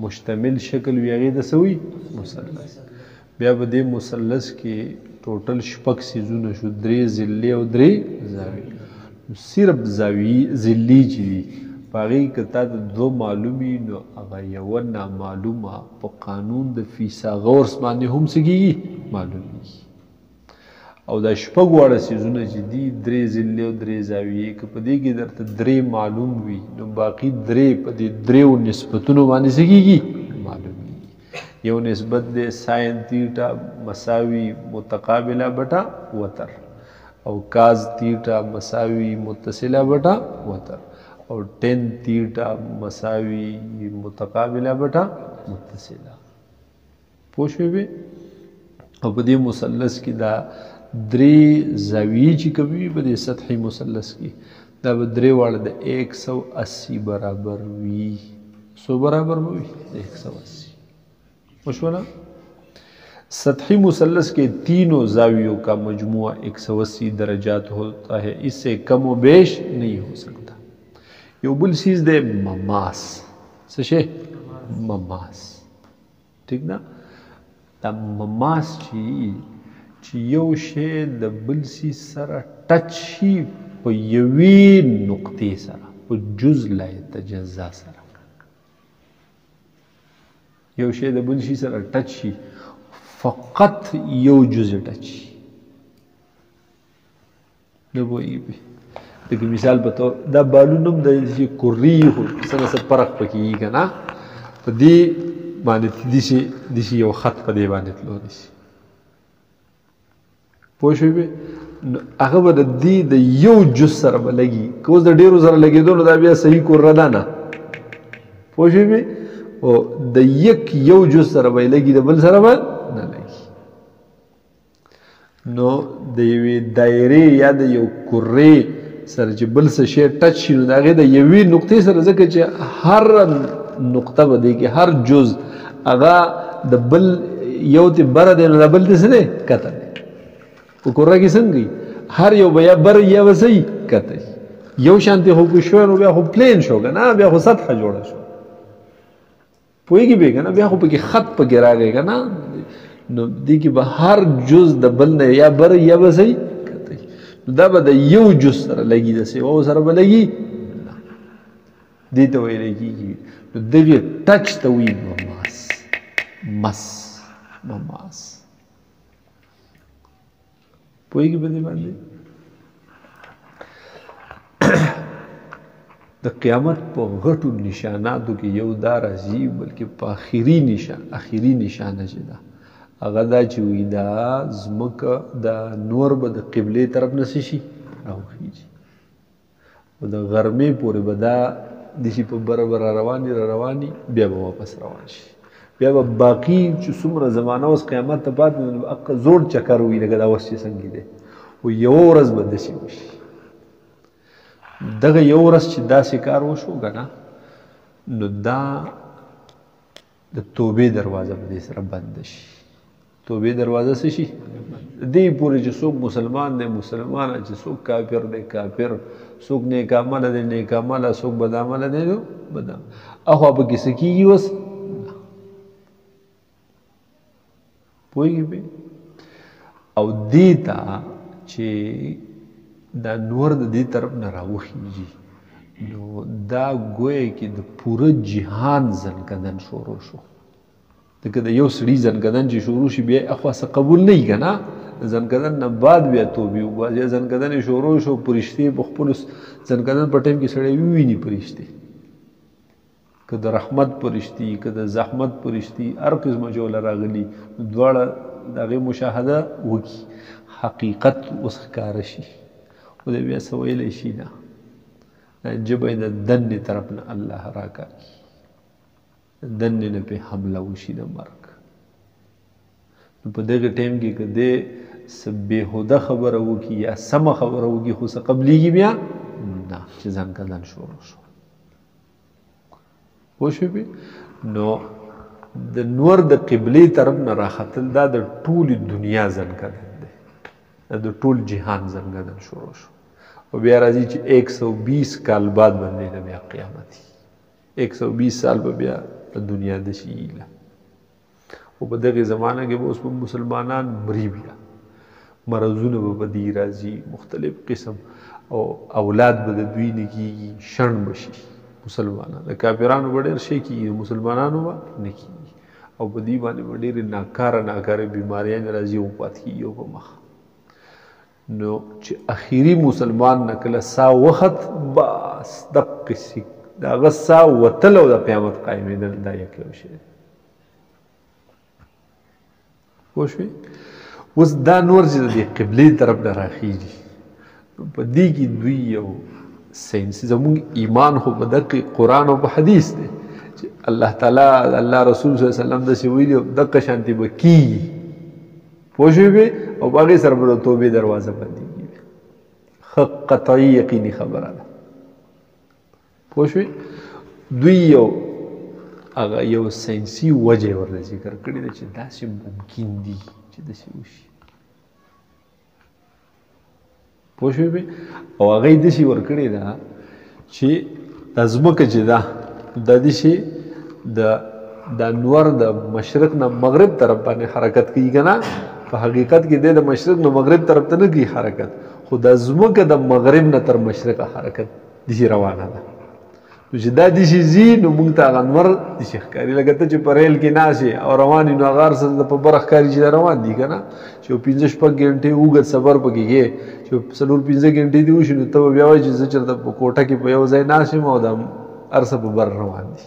مشتمل شکل وي هغې ته څه وي مثلث. بیا به دې مثلث کې ټوټل 6 څیزونه شو 3 ضلعې او 3 زاویې. صرف ضلعي چې دي په هغې که تا ته 2 معلوم وي نو هغه یوه نامعلومه په قانون د فیثاغورس باندې هم څه کېږي معلومیږي. او دا 6 واړه څیزونه چې دي 3 ضلعې او 3 زاویې که په دې کې درته 3 معلوم وي نو باقي 3 په دې 3 نسبتونو باندې څه کېږي معلومیږي. یو نسبت دی ساین تیټا مساوي متقابله بټه وتر او کاز تیټا مساوي متصله بټه وتر او ٹین تیٹا مساوی متقابلہ بٹا متصلہ. پوه شوې به او په دې مثلث کې دا 3 زاویې چې کوي په دې سطحي مثلث کې دا به 3 واړه د 180 برابر وي. 100 برابر به وي 180. وشوه. سطحی مثلث کے تینوں زاویوں کا مجموعہ 180 درجات ہوتا ہے. اس سے کم و بیش نہیں ہو سکتا. یو بل چیز دے مماس. څه شی مماس. ٹھیک ده. دا مماس چې یو شی د بل چیز سره ټچ شي په یوې نقطې سره په جز لا یتجزا سره. یو شی د بل شي سره ټچ شي فقط یو جزء ټچ شي. نه پوهېږي. لکه مثال په طور دا بالون هم د کوري خو څه نه څه فرق پکې وي که نه په دې باندې داسې یو خط په دې باندې تللی شي. پوه شوې به نو هغه به د دې د یو جز سره به لګي. که اوس د ډېرو سره لګېدو نو دا بیا صحیح کوره ده نه. پوه شوې به او د یو جز سره به یې لګي د بل سره به نه لګي. نو د یوې دایرې یا د یو کرې سره چې بل څه شی ټچ شي نو د هغې د یوې نقطې سره ځکه چې هر نقطه به دی کې هر جز هغه د بل یو ته بره دی نو د بل ته څه دی کته دی. په کره کې څنګه وي هر یو به یا بر یا به صحیح کته یو شانتې خو که شوی نو بیا خو پلین شو که نه بیا خو سطحه جوړه شو. پوهېږي به که نه بیا خو پکې خط پکې راغی که نه نو دې کې به هر جز د بل نه یا بر یا به صحیح کته نو دا به د یو جز سره لګي د سیواو سره به لګي نه. دې ته ویلی کېږي نو دغې ټچ ته وایي مماس. مماس پوهېږي په دې باندې. د قیامت په غټو نشاناتو کې یو دا راځي بلکې په اخري نشانه چې ده هغه دا چې وي دا ځمکه دا نور به د قبلې طرف نه څه شي راوخیږي او د غرمې پورې به دا داسې په بره بره رواني بیا به واپس روان شي. بیا به باقي چې څومره زمانه اوس قیامت ته پاتې نو هغه زوړ چکر وي لکه دا اوس چې څنګه دی خو یوه ورځ به داسې وشي. دغه یو ورځ چې داسې کار وشو که نه نو دا د توبې دروازه به دې سره بنده شي. توبې دروازه څه شي دې پورې چې څوک مسلمان دی مسلمان چې څوک کافر دی کافر څوک نیک عمله دی نیک عمله څوک بد عمله دی نو بد عمله اخوا پکې څه کېږي اوس پوهېږي پې. او دې ته چې دا نور د دې طرف نه راوخیږي نو دا ګویا کې د پوره جهان زنکدن شروع شو. ځکه د یو سړي زنکدن چې شروع شي بیا اخوا څه قبول نه وي که نه زنکدن نه بعد بیا توبې وباسي. یا زنکدن یې شروع شو پرښتې په خپلو زنکدن په ټایم کې سړی وویني پرښتې که د رحمت پرښتې که د زحمت پرښتې هر قسمه چې وله راغلي دواړه د هغې مشاهده وکړي حقیقت اوس ښکاره شي خو دی بیا څه ویلی شي نه ژبه یې د دنې طرف نه الله راکاږي دنې نه پې حمله وشي د مرګ. نو په دغه ټایم کې که دی څه بېهوده خبره وکړي یا سمه خبره وکړي خو څه قبلیږي بیا نه چې ځنکدن شروع شو. پوه شوې نو د نور د قبلې طرف نه راختل دا د ټولې دنیا ځنکدن دی د ټول جهان ځنکدن شروع شو. او بیا راځي چې 120 کال بعد باندې د بیا قیامت 120 سال به بیا د دنیا د شي ایله او په دغه زمانه کې به اوس په مسلمانان مري بیا مرضونه به په دې راځي مختلف قسم او اولاد به د دوی نه کېږي شڼ به شي مسلمانان د کافرانو به ډېر شی کېږي مسلمانانو به نه کېږي او په دې باندې به ډېرې ناکاره بیماریانې راځي او پات کېږي او په مخ نو چې اخیری مسلمان نه کله سا وخت بس دقسې د هغه سا وتل او د قیامت قایمېدل دا یو شی دی پوه شوې اوس دا نور چې د دې قبلې طرف نه راخېږي په دې کې دوی یو ساینسي زموږ ایمان خو په دقې قرآن او په حدیث دی چې الله تعالی الله رسول صلی الله علیه وسلم داسې ویلي دقه شانتې به کېږي پوه شوې او په هغې سره به د توبې دروازه بندېږي ښه قطعي یقیني خبره ده پوه شوې دوی هغه یو ساینسي وجه ورته ذکر کړې ده چې داسې ممکن دي چې داسې وشي پوه شوې او هغه یې داسې ورکړې ده چې دا ځمکه چې ده دا داسې د انور د مشرق نه مغرب طرف باندې حرکت کوي که نه په حقیقت کې دی د مشرق نه مغرب طرف ته نه کوي حرکت خو دا ځمکه د مغرب نه تر مشرقه حرکت داسې روانه ده نو چې دا داسې ځي نو موږ ته هغه انور داسې ښکاري لکه ته چې په ریل کې ناست یې او روان یې نو هغه هر څه په بره ښکاري چې دا روان دي که نه چې یو 5-6 ګنټې اوږد سفر پکې کې چې 4-5 ګنټې دې وشي نو ته به بیا وایې چې زه چېرته په کوټه کې په یو ځای ناست یم او دا هر څه په بر روان دي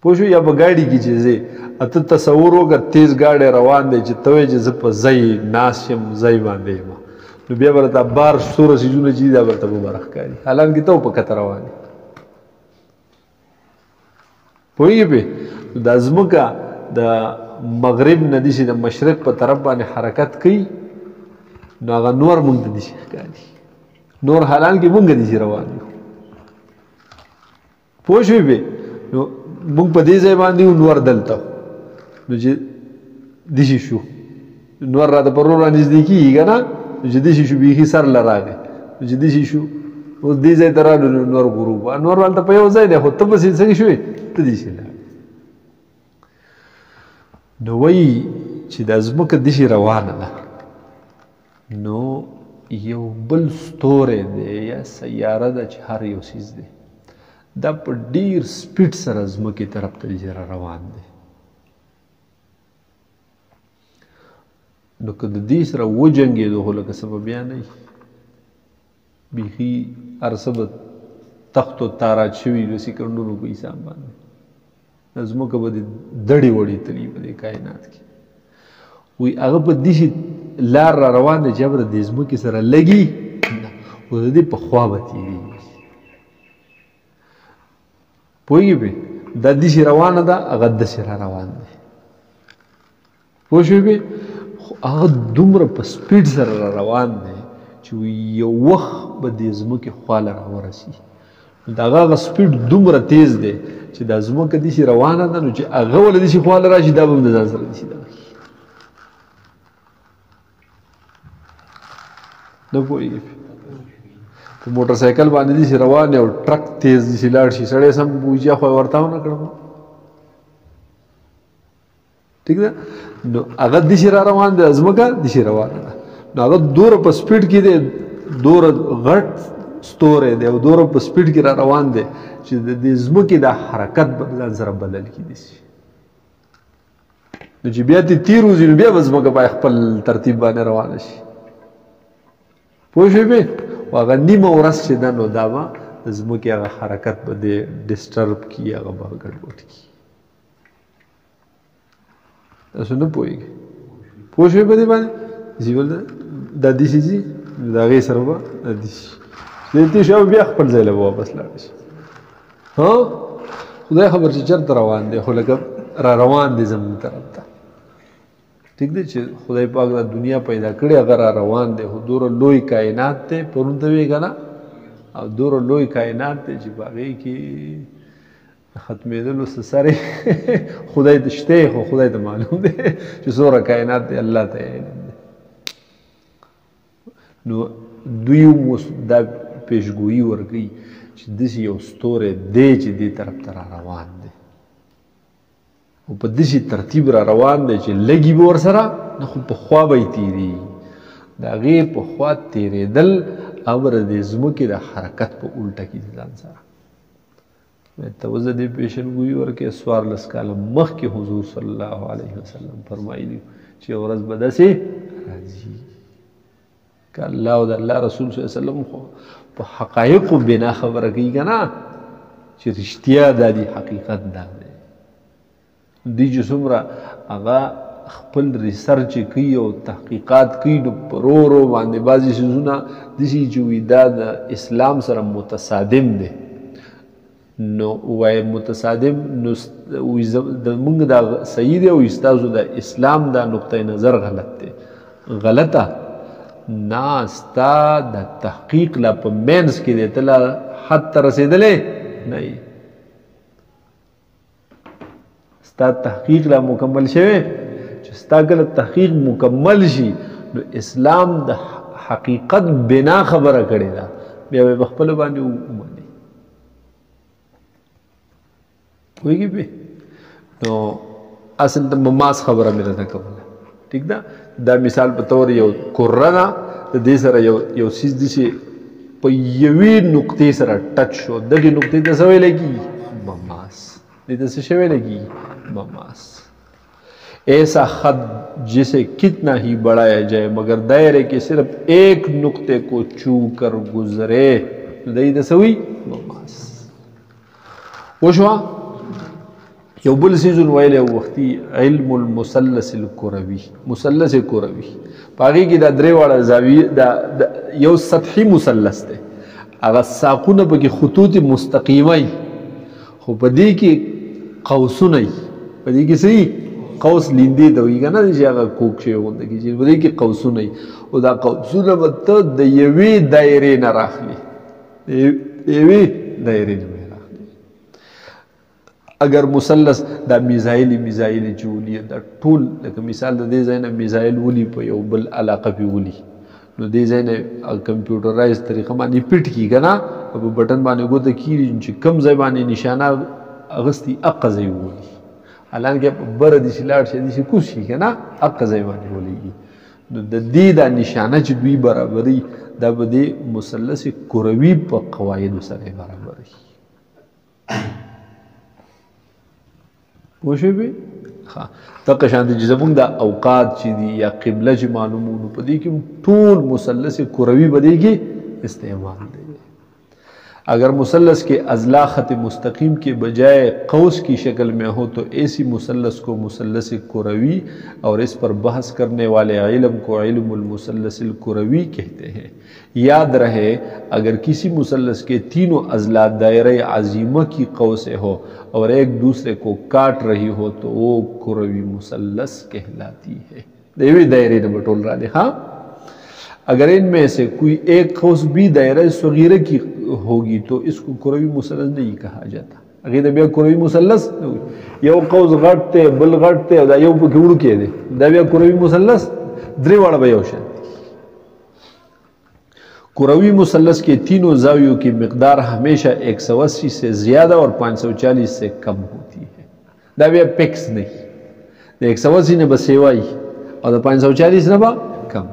پوه شو یا په ګاډي کې چې ځې ته تصور وکړه تیز ګاډی روان دی چې ته وایې چې زه په ځای ناست یم ځای باندې یم نو بیا به راته بار څومره څیزونه چې دي دا به راته په بره ښکاري حالانکې ته په کته روان یې پوهېږې پرې دا ځمکه د مغرب نه داسې د مشرق په طرف باندې حرکت کوي نو هغه نور موږ ته داسې ښکاري نور حالانکې موږ داسې روان یو پوه شوې پرې نو موږ په دې ځای باندې یو نور دلته نو چې داسې شو نور راته پر ورو رانږدې کېږي که نه نو چې داسې شو بیخي سر له راغی نو چې داسې شو اوس دې ځای ته راغلو نو نور غروب نور هلته په یو ځای دی خو ته پسې څنګه شوې ته داسې لاړې نو وایي چې دا ځمکه داسې روانه ده نو یو بل ستوری دی یا سیاره ده چې هر یو څیز دی دا په ډیر سپیډ سره ځمکې طرف ته را روان دی نو که د دې سره وجنګېدو خو لکه څه به بیا نه وي بیخي هر څه به تخت و تارات شوي د سکندونو په حساب باندې دا ځمکه به د دړې وړې تلي په دې کائنات کې وایي هغه په داسې لار را روان دی چې به د دې ځمکې سره لګي خو د دې په خوا به تېرېږي پوهېږې پرې دا داسې روانه ده هغه داسې را روان دی پوه شوې پرې خو هغه دومره په سپیډ سره را روان دی چې یو وخت به دې ځمکې خواله را ورسي نو د هغه سپیډ دومره تیز دی چې دا ځمکه داسې روانه ده نو چې هغه ولې داسې خواله راشي دا به هم د ځان سره داسې دغه کړي نه پوهېږې په موټر سایکل باندې داسې روان او ټرک تیز داسې لاړ شي سړی سم بوجیا خو یې ورته ونه کړم ٹھیک ده نو هغه داسې را روان دی ځمکه داسې روانه ده نو هغه دوره په سپیډ کې دی دوره غټ ستوری دی او دوره په سپیډ کې را روان دی چې د دې ځمکې دا حرکت به ځان سره بدل کړي داسې نو چې بیا دې تېر وځي نو بیا به ځمکه باید خپل ترتیب باندې روانه شي پوه شوې پرې هغه نیمه ورځ چې ده نو دا به د ځمکې هغه حرکت به دې ډسټرب کړي هغه به ګډوډ کړي تاسو نه پوهېږئ پوه شوې په دې باندې چې بل دا داسې ځي نو د هغې سره به دا داسې دې تېر شي او بیا خپل ځای له به واپس لاړ شي ها خدای خبر چې چېرته روان دی خو لکه را روان دی زموږ طرف ته ٹھیک دی چې خدای پاک دا دنیا پیدا کړې هغه را روان دی خو دومره لوی کائنات دی پرون ته وایې که نه او دومره لوی کائنات دی چې په هغې کې ختمېدلو څه سر خدای ته شته خو خدای ته معلوم دی چې څومره کائنات دی الله ته علم دی نو دوی دا پیشګویي ورکوي چې داسې یو ستوری دی چې دې طرف ته را روان دی او په داسې ترتیب را روان دی چې لږي به ورسره نه خو په خوا به یې تېرېږي د هغې په خوا تېرېدل امر د ځمکې د حرکت په الټه کې دي ځان سره ته اوس د دې پیشنګویي ورکړې 14 کاله مخکې حضور صلی الله علیه وسلم فرمایلي چې یو ورځ به داسې راځي که الله او د الله رسول صلی الله علیه وسلم خو په حقایقو بنا خبره کوي که نه چې رښتیا دا دي حقیقت دا دی دوی چې څومره هغه خپل ریسرچ کوي او تحقیقات کوي نو په رو باندې بعضې څیزونه داسې چې وي دا د اسلام سره متصادم دی نو وایي متصادم نو زموږ دا صحیح دی او ستاسو د اسلام دا نقطه نظر غلط دی غلطه نه ستا د تحقیق لا په مینس کې دی ته لا حد ته رسېدلی نه یې ستا تحقیق لا مکمل شوی چې ستا کله تحقیق مکمل شي نو اسلام د حقیقت بنا خبره کړې ده بیا به خپل باندې ومني پوهېږي پې نو اصل د مماس خبره مې نه کوله ټیک ده دا مثال په طور یو کره ده د دې سره یو څیز داسې په یوې نقطې سره ټچ شو دغې نقطې ته څه ویلی کېږي مماس دې ته څه شی ویلی کېږي مماس ایسا خط جسے کتنا ہی بڑھایا جائے مگر دائرے کے صرف ایک نقطے کو چھو کر گزرے دای د سوي مماس وشوا یو بل سیزون ویلی وختي علم المثلث الكروي مثلث کروي پاغي کې دا درې واړه زاویه دا یو سطحي مثلث دی هغه ساقونه پکې خطوط مستقیمه خو په دې کې قوسونه په دې کې صحیح قوس لیندې ته وایي که نه چې هغه کوک شوی غونده کې چې په دې کې قوسونه او دا قوسونه به ته د یوې دایرې نه راخلي د یوې دایرې نه اگر مثلث دا میزایل چې ولي دا ټول لکه مثال د دې ځای نه میزایل ولي په یو بل علاقه پې ولي نو دې ځای نه کمپیوټرایز طریقه باندې پټ کي که نه په بټن باندې ګوته کېږي چې کوم ځای باندې نشانه اغستي هغه ځای وولي حالانکه په بره داسې لاړ شي داسې کوز شي که نه هغه ځای باندې ولېږي نو د دې دا نشانه چې دوی برابري دا به د مثلث کروي په قواعدو سره برابري پوه شوې بې ښه دغه شانته چې زمونږ دا اوقات چې دي یا قبله چې معلومونو په دې کې ټول مثلث کروي به دې کې استعمال دی اگر مثلث کے اضلاع خط مستقیم کے بجائے قوس کی شکل میں ہو تو ایسی مثلث کو مثلث کروی اور اس پر بحث کرنے والے علم کو علم المثلث الکروی کہتے ہیں یاد رہے اگر کسی مثلث کے تینوں اضلاع دائرہ عظیمہ کی قوس سے ہو اور ایک دوسرے کو کاٹ رہی ہو تو وہ کروی مثلث کہلاتی ہے دیوی دائرے نمبر ٹول رہا دے ہاں اگر ان میں سے کوئی ایک قوس بھی دائرہ صغیرہ کی ہوگی تو اس کو کروی مثلث نہیں کہا جاتا اگر بیا کروی مثلث یو قوس غټ ته بل غټ ته دا یو پکې وړوکی دی دا بیا کروی مثلث درې واړه به یو شان کروی مثلث کے تینوں زاویوں کی مقدار ہمیشہ 180 سے زیادہ اور 540 سے کم ہوتی ہے دا بیا پیکس نہیں دا 180 نے بس سیوائی اور دا 540 نے با کم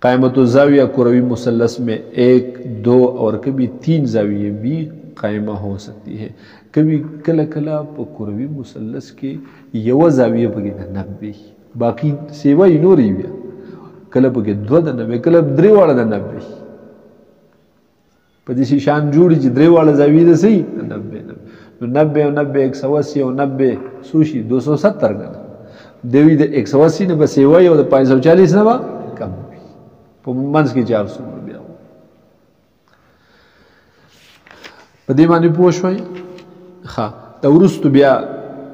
قائمت الزاویہ کروی مثلث میں 1 2 اور کبھی 3 زاویے بھی قائمہ ہو سکتی ہے کبھی کلا کلا کروی مثلث کے یو زاویہ پکې 90 باقی سیوا یې نورې بیا کله پکې 2 د 90 کله 3 واړه د 90 په دې شان جوړي چې 3 واړه زاویې ده صحیح 90 نو 90 180 او 90 سوشي 270 غنه دوی د 180 نه به سیوا یو د 540 نه کم په منځ کې 400 بیا په دې باندې پوه شوئ ښه دا وروستو بیا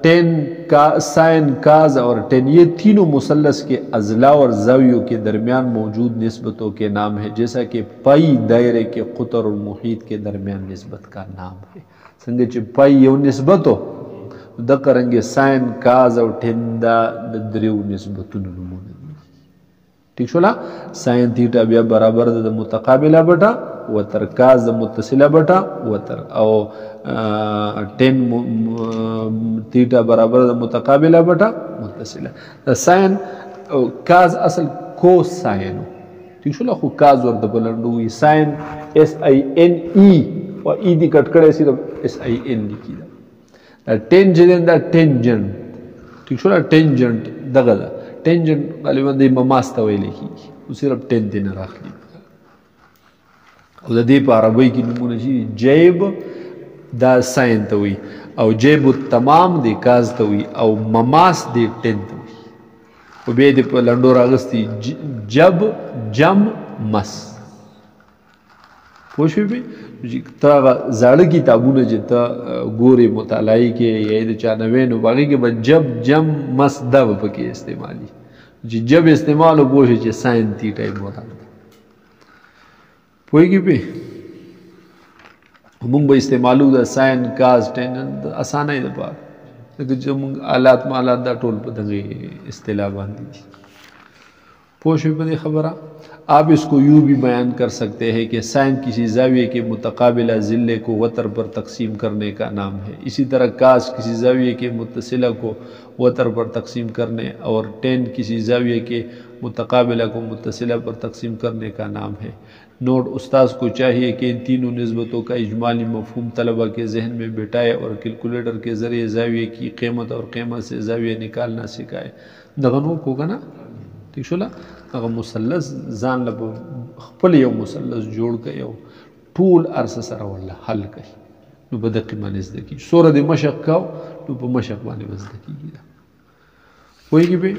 ٹین کا سائن کاز اور ٹین یہ تینوں مثلث کے اضلاع اور زاویوں کے درمیان موجود نسبتوں کے نام ہے جیسا کہ پائی دائرے کے قطر اور محیط کے درمیان نسبت کا نام ہے څنګه چې پائی یو نسبت ہو دغه رنګ سائن کاز او ٹین دا د دریو نسبتونو نومونه ٹھیک شولا ساين تھیٹا بیا برابر د متقابله بټا وتر کاز د متصله بټا وتر او ٹین تھیٹا برابر د متقابله بټا متصله ساين کاز اصل کو ساين ٹھیک شولا خو کاز ور د بلندو ساين اس ای ان ای او ای دی کټ کړه صرف اس ای ان لیکي دا ټینجن دا ټینجن ٹھیک شولا ټینجنٹ دغه دا ټینجن غالبا د مماسته ویل کیږي او صرف ټین دین راخلی او د دې په عربی کې نمونه شي جیب دا ساين ته وي او جیب التمام دی کاز ته وي او مماس دی ټین ته وي او به د په لندو راغستی جب جم مس پوښې به تا زاړه کتابونه چې ته ګورې مطالعه کې یا د چا نوې نو باغې کې به جب جم مس دا به پکې استعمالي چې جب استعمال وګورې چې ساين تھیټا یې مراد پوهېږي پې موږ به استعمالو د ساين کاز ټین اسانه یې دپاره ځکه چې موږ آلات مالات دا ټول په دغې اصطلاح باندې دي پوه شوې په دې خبره آپ اس کو یوں بھی بیان کر سکتے ہیں کہ ساين کسی زاویے کے متقابلہ ضلع کو وتر پر تقسیم کرنے کا نام ہے اسی طرح کاس کسی زاویے کے متصلہ کو وتر پر تقسیم کرنے اور ٹین کسی زاویے کے متقابلہ کو متصلہ پر تقسیم کرنے کا نام ہے نوٹ استاذ کو چاہیے کہ ان تینوں نسبتوں کا اجمالی مفہوم طلبہ کے ذہن میں بٹھائے اور کیلکولیٹر کے ذریعے زاویے کی قیمت اور قیمت سے زاویہ نکالنا سکھائے دغنو کو کنا ٹھیک شولا هغه مثلث ځان له خپل یو مثلث جوړ کړي او ټول ارسه سره ولا حل کړي نو په دقیق باندې زده کیږي سوره د مشق کاو نو په مشق باندې زده کیږي وایي به